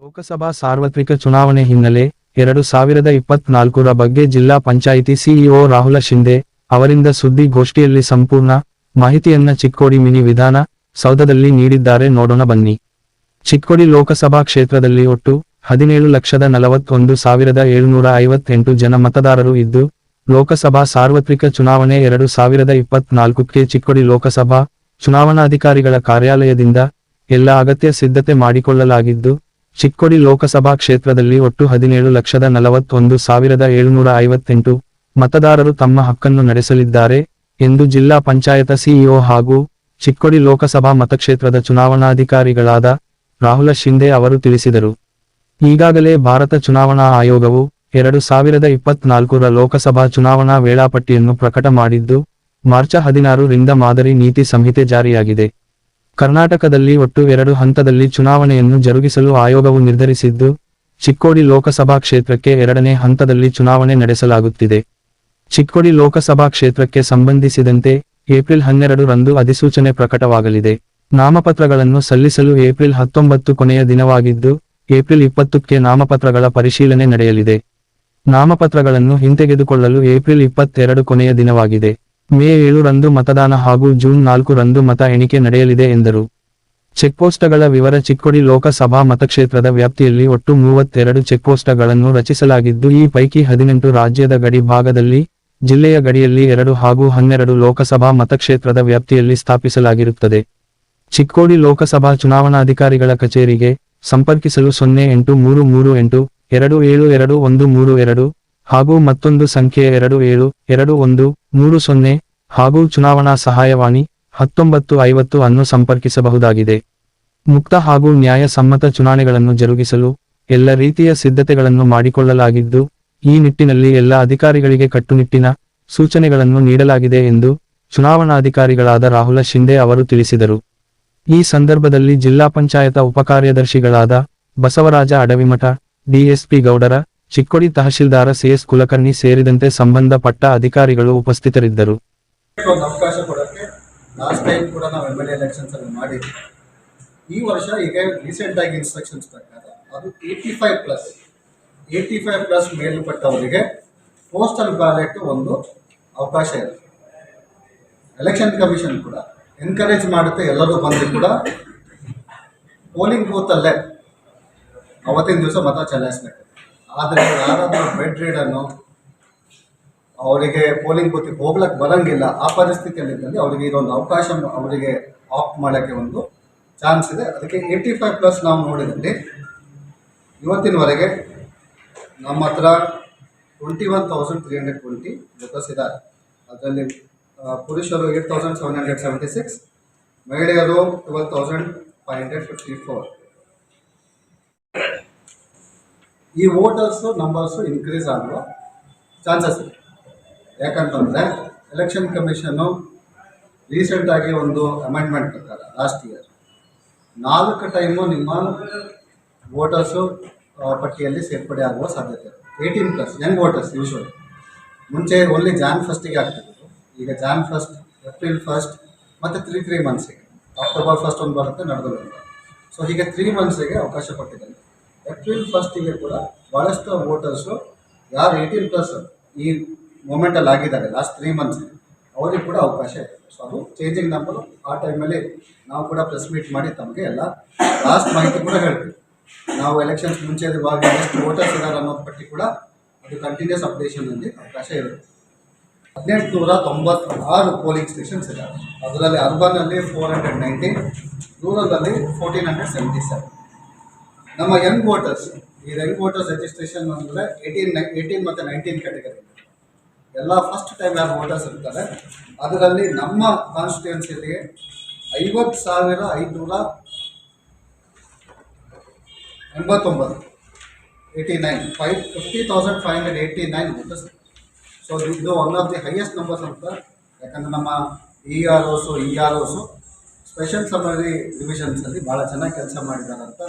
ಲೋಕಸಭಾ ಸಾರ್ವತ್ರಿಕ ಚುನಾವಣೆ ಹಿನ್ನೆಲೆ 2024ರ ಬಗ್ಗೆ ಜಿಲ್ಲಾ ಪಂಚಾಯಿತಿ ಸಿಇಒ ರಾಹುಲ ಶಿಂದೆ ಅವರಿಂದ ಸುದ್ದಿಗೋಷ್ಠಿಯಲ್ಲಿ ಸಂಪೂರ್ಣ ಮಾಹಿತಿಯನ್ನ ಚಿಕ್ಕೋಡಿ ಮಿನಿ ವಿಧಾನ ಸೌಧದಲ್ಲಿ ನೀಡಿದ್ದಾರೆ. ನೋಡೋಣ ಬನ್ನಿ. ಚಿಕ್ಕೋಡಿ ಲೋಕಸಭಾ ಕ್ಷೇತ್ರದಲ್ಲಿ ಒಟ್ಟು 17,41,758 ಜನ ಮತದಾರರು ಇದ್ದು, ಲೋಕಸಭಾ ಸಾರ್ವತ್ರಿಕ ಚುನಾವಣೆ 2024ಕ್ಕೆ ಚಿಕ್ಕೋಡಿ ಲೋಕಸಭಾ ಚುನಾವಣಾಧಿಕಾರಿಗಳ ಕಾರ್ಯಾಲಯದಿಂದ ಎಲ್ಲ ಅಗತ್ಯ ಸಿದ್ಧತೆ ಮಾಡಿಕೊಳ್ಳಲಾಗಿದ್ದು, ಚಿಕ್ಕೋಡಿ ಲೋಕಸಭಾ ಕ್ಷೇತ್ರದಲ್ಲಿ ಒಟ್ಟು 17,41,758 ಮತದಾರರು ತಮ್ಮ ಹಕ್ಕನ್ನು ನಡೆಸಲಿದ್ದಾರೆ ಎಂದು ಜಿಲ್ಲಾ ಪಂಚಾಯತ ಸಿಇಒ ಹಾಗೂ ಚಿಕ್ಕೋಡಿ ಲೋಕಸಭಾ ಮತಕ್ಷೇತ್ರದ ಚುನಾವಣಾಧಿಕಾರಿಗಳಾದ ರಾಹುಲ ಶಿಂದೆ ಅವರು ತಿಳಿಸಿದರು. ಈಗಾಗಲೇ ಭಾರತ ಚುನಾವಣಾ ಆಯೋಗವು 2024ರ ಲೋಕಸಭಾ ಚುನಾವಣಾ ವೇಳಾಪಟ್ಟಿಯನ್ನು ಪ್ರಕಟ ಮಾಡಿದ್ದು, ಮಾರ್ಚ್ 16ರಿಂದ ಮಾದರಿ ನೀತಿ ಸಂಹಿತೆ ಜಾರಿಯಾಗಿದೆ. ಕರ್ನಾಟಕದಲ್ಲಿ ಒಟ್ಟು 2 ಹಂತದಲ್ಲಿ ಚುನಾವಣೆಯನ್ನು ಜರುಗಿಸಲು ಆಯೋಗವು ನಿರ್ಧರಿಸಿದ್ದು, ಚಿಕ್ಕೋಡಿ ಲೋಕಸಭಾ ಕ್ಷೇತ್ರಕ್ಕೆ 2ನೇ ಹಂತದಲ್ಲಿ ಚುನಾವಣೆ ನಡೆಸಲಾಗುತ್ತಿದೆ. ಚಿಕ್ಕೋಡಿ ಲೋಕಸಭಾ ಕ್ಷೇತ್ರಕ್ಕೆ ಸಂಬಂಧಿಸಿದಂತೆ ಏಪ್ರಿಲ್ 12ರಂದು ಅಧಿಸೂಚನೆ ಪ್ರಕಟವಾಗಲಿದೆ. ನಾಮಪತ್ರಗಳನ್ನು ಸಲ್ಲಿಸಲು ಏಪ್ರಿಲ್ 19 ಕೊನೆಯ ದಿನವಾಗಿದ್ದು, ಏಪ್ರಿಲ್ 20ಕ್ಕೆ ನಾಮಪತ್ರಗಳ ಪರಿಶೀಲನೆ ನಡೆಯಲಿದೆ. ನಾಮಪತ್ರಗಳನ್ನು ಹಿಂತೆಗೆದುಕೊಳ್ಳಲು ಏಪ್ರಿಲ್ 22 ಕೊನೆಯ ದಿನವಾಗಿದೆ. ಮೇ 7ರಂದು ಮತದಾನ ಹಾಗೂ ಜೂನ್ 4ರಂದು ಮತ ಎಣಿಕೆ ನಡೆಯಲಿದೆ ಎಂದರು. ಚೆಕ್ಪೋಸ್ಟ್ಗಳ ವಿವರ. ಚಿಕ್ಕೋಡಿ ಲೋಕಸಭಾ ಮತಕ್ಷೇತ್ರದ ವ್ಯಾಪ್ತಿಯಲ್ಲಿ ಒಟ್ಟು 32 ಚೆಕ್ಪೋಸ್ಟ್ಗಳನ್ನು ರಚಿಸಲಾಗಿದ್ದು, ಈ ಪೈಕಿ 18 ರಾಜ್ಯದ ಗಡಿ ಭಾಗದಲ್ಲಿ, ಜಿಲ್ಲೆಯ ಗಡಿಯಲ್ಲಿ 2 ಹಾಗೂ 12 ಲೋಕಸಭಾ ಮತಕ್ಷೇತ್ರದ ವ್ಯಾಪ್ತಿಯಲ್ಲಿ ಸ್ಥಾಪಿಸಲಾಗಿರುತ್ತದೆ. ಚಿಕ್ಕೋಡಿ ಲೋಕಸಭಾ ಚುನಾವಣಾಧಿಕಾರಿಗಳ ಕಚೇರಿಗೆ ಸಂಪರ್ಕಿಸಲು 083382722132 ಹಾಗೂ ಮತ್ತೊಂದು ಸಂಖ್ಯೆ 272130 ಹಾಗೂ ಚುನಾವಣಾ ಸಹಾಯವಾಣಿ 1950 ಅನ್ನು ಸಂಪರ್ಕಿಸಬಹುದಾಗಿದೆ. ಮುಕ್ತ ಹಾಗೂ ನ್ಯಾಯ ಸಮ್ಮತ ಚುನಾವಣೆಗಳನ್ನು ಜರುಗಿಸಲು ಎಲ್ಲ ರೀತಿಯ ಸಿದ್ಧತೆಗಳನ್ನು ಮಾಡಿಕೊಳ್ಳಲಾಗಿದ್ದು, ಈ ನಿಟ್ಟಿನಲ್ಲಿ ಎಲ್ಲ ಅಧಿಕಾರಿಗಳಿಗೆ ಕಟ್ಟುನಿಟ್ಟಿನ ಸೂಚನೆಗಳನ್ನು ನೀಡಲಾಗಿದೆ ಎಂದು ಚುನಾವಣಾಧಿಕಾರಿಗಳಾದ ರಾಹುಲ ಶಿಂದೆ ಅವರು ತಿಳಿಸಿದರು. ಈ ಸಂದರ್ಭದಲ್ಲಿ ಜಿಲ್ಲಾ ಪಂಚಾಯತ ಉಪಕಾರ್ಯದರ್ಶಿಗಳಾದ ಬಸವರಾಜ ಅಡವಿಮಠ, ಡಿಎಸ್ಪಿ ಗೌಡರ, ಚಿಕ್ಕೋಡಿ ತಹಶೀಲ್ದಾರ ಸಿಎಸ್ ಕುಲಕರ್ಣಿ ಸೇರಿದಂತೆ ಸಂಬಂಧಪಟ್ಟ ಅಧಿಕಾರಿಗಳು ಉಪಸ್ಥಿತರಿದ್ದರು. ಒಂದು ಅವಕಾಶ ಕೊಡೋಕ್ಕೆ ಲಾಸ್ಟ್ ಟೈಮ್ ಕೂಡ ನಾವು MLA ಎಲೆಕ್ಷನ್ಸ್ ಅಲ್ಲಿ ಮಾಡಿದ್ವಿ. ಈ ವರ್ಷ ಈಗ ರೀಸೆಂಟ್ ಆಗಿ ಇನ್ಸ್ಟ್ರಕ್ಷನ್ಸ್ ಪ್ರಕಾರ ಅದು 85+ ಮೇಲ್ಪಟ್ಟವರಿಗೆ ಪೋಸ್ಟಲ್ ಬ್ಯಾಲೆಟ್ ಒಂದು ಅವಕಾಶ ಇದೆ. ಎಲೆಕ್ಷನ್ ಕಮಿಷನ್ ಕೂಡ ಎನ್ಕರೇಜ್ ಮಾಡುತ್ತೆ, ಎಲ್ಲರೂ ಬಂದು ಕೂಡ ಪೋಲಿಂಗ್ ಬೂತಲ್ಲೇ ಅವತ್ತಿನ ದಿವಸ ಮತ ಚಲಾಯಿಸಬೇಕು. ಆದರೆ ಯಾರಾದರೂ ಬೆಡ್ ರೀಡನ್ನು ಅವರಿಗೆ ಪೋಲಿಂಗ್ ಬೂತಿಗೆ ಹೋಗ್ಲಕ್ಕೆ ಬರೋಂಗಿಲ್ಲ, ಆ ಪರಿಸ್ಥಿತಿಯಲ್ಲಿದ್ದಲ್ಲಿ ಅವರಿಗೆ ಇದೊಂದು ಅವಕಾಶ ಅವರಿಗೆ ಆಪ್ಟ್ ಮಾಡೋಕ್ಕೆ ಒಂದು ಚಾನ್ಸ್ ಇದೆ. ಅದಕ್ಕೆ 85+ ನಾವು ನೋಡಿದಲ್ಲಿ ಇವತ್ತಿನವರೆಗೆ ನಮ್ಮ ಹತ್ರ 21,320 ವೋಟರ್ಸ್ ಇದ್ದಾರೆ. ಅದರಲ್ಲಿ ಪುರುಷರು 8,776, ಮಹಿಳೆಯರು 12,554. ಈ ವೋಟರ್ಸು ನಂಬರ್ಸು ಇನ್ಕ್ರೀಸ್ ಆಗುವ ಚಾನ್ಸಸ್ ಇದೆ. ಯಾಕಂತಂದರೆ ಎಲೆಕ್ಷನ್ ಕಮಿಷನ್ನು ರೀಸೆಂಟಾಗಿ ಒಂದು ಅಮೆಂಡ್ಮೆಂಟ್ ಪ್ರಕಾರ ಲಾಸ್ಟ್ ಇಯರ್ 4 ಟೈಮು ನಿಮ್ಮ ವೋಟರ್ಸು ಪಟ್ಟಿಯಲ್ಲಿ ಸೇರ್ಪಡೆ ಆಗುವ ಸಾಧ್ಯತೆ ಇದೆ. 18+ ಯಂಗ್ ವೋಟರ್ಸ್ ಯೂಶ್ವಲಿ ಮುಂಚೆ ಓನ್ಲಿ ಜಾನ್ 1ಗೆ ಆಗ್ತಿದ್ರು, ಈಗ ಜಾನ್ 1, ಏಪ್ರಿಲ್ 1 ಮತ್ತು 3 ಮಂತ್ಸಿಗೆ, ಅಕ್ಟೋಬರ್ 1 ಒಂದು ಬರುತ್ತೆ, ನಡೆದು. ಸೊ ಹೀಗೆ 3 ಮಂತ್ಸಿಗೆ ಅವಕಾಶ ಕೊಟ್ಟಿದ್ದಾರೆ. ಏಪ್ರಿಲ್ 1ಗೆ ಕೂಡ ಭಾಳಷ್ಟು ವೋಟರ್ಸು ಯಾರು 18+ ಈ ಮೂಮೆಂಟಲ್ಲಿ ಆಗಿದ್ದಾರೆ ಲಾಸ್ಟ್ 3 ಮಂತ್ಸ್, ಅವರಿಗೆ ಕೂಡ ಅವಕಾಶ ಇದೆ. ಸೊ ಅದು ಚೇಂಜಿಂಗ್ ನಂಬರು. ಆ ಟೈಮಲ್ಲಿ ನಾವು ಕೂಡ ಪ್ರೆಸ್ ಮೀಟ್ ಮಾಡಿ ತಮಗೆ ಎಲ್ಲ ಲಾಸ್ಟ್ ಮಾಹಿತಿ ಕೂಡ ಹೇಳ್ತೀವಿ. ನಾವು ಎಲೆಕ್ಷನ್ಸ್ ಮುಂಚೆ ಇವಾಗ ಎಷ್ಟು ವೋಟರ್ಸ್ ಇದ್ದಾರೆ ಅನ್ನೋ ಪಟ್ಟಿ ಕೂಡ ಅದು ಕಂಟಿನ್ಯೂಸ್ ಅಪ್ಡೇಷನಲ್ಲಿ ಅವಕಾಶ ಇರುತ್ತೆ. 1896 ಪೋಲಿಂಗ್ ಸ್ಟೇಷನ್ಸ್ ಇದ್ದಾವೆ. ಅದರಲ್ಲಿ ಅರ್ಬನಲ್ಲಿ 490, ರೂರಲಲ್ಲಿ 1477. ನಮ್ಮ ಯಂಗ್ ವೋಟರ್ಸ್, ಈ ಯಂಗ್ ವೋಟರ್ಸ್ ರಿಜಿಸ್ಟ್ರೇಷನ್ ಅಂದರೆ 18 ಮತ್ತು 19 ಕ್ಯಾಟಗರಿ ಎಲ್ಲ ಫಸ್ಟ್ ಟೈಮ್ ಯಾರು ವೋಟರ್ಸ್ ಇರ್ತಾರೆ. ಅದರಲ್ಲಿ ನಮ್ಮ ಕಾನ್ಸ್ಟಿಟ್ಯೂನ್ಸಿಯಲ್ಲಿ 50,589 50,589 ವೋಟರ್ಸ್. ಸೊ ಇದು one of the highest numbers ಅಂತ. ಯಾಕಂದರೆ ನಮ್ಮ EROಸು ಸ್ಪೆಷಲ್ ಸಮ್ಮರಿ ಡಿವಿಷನ್ಸಲ್ಲಿ ಭಾಳ ಚೆನ್ನಾಗಿ ಕೆಲಸ ಮಾಡಿದ್ದಾರೆ ಅಂತ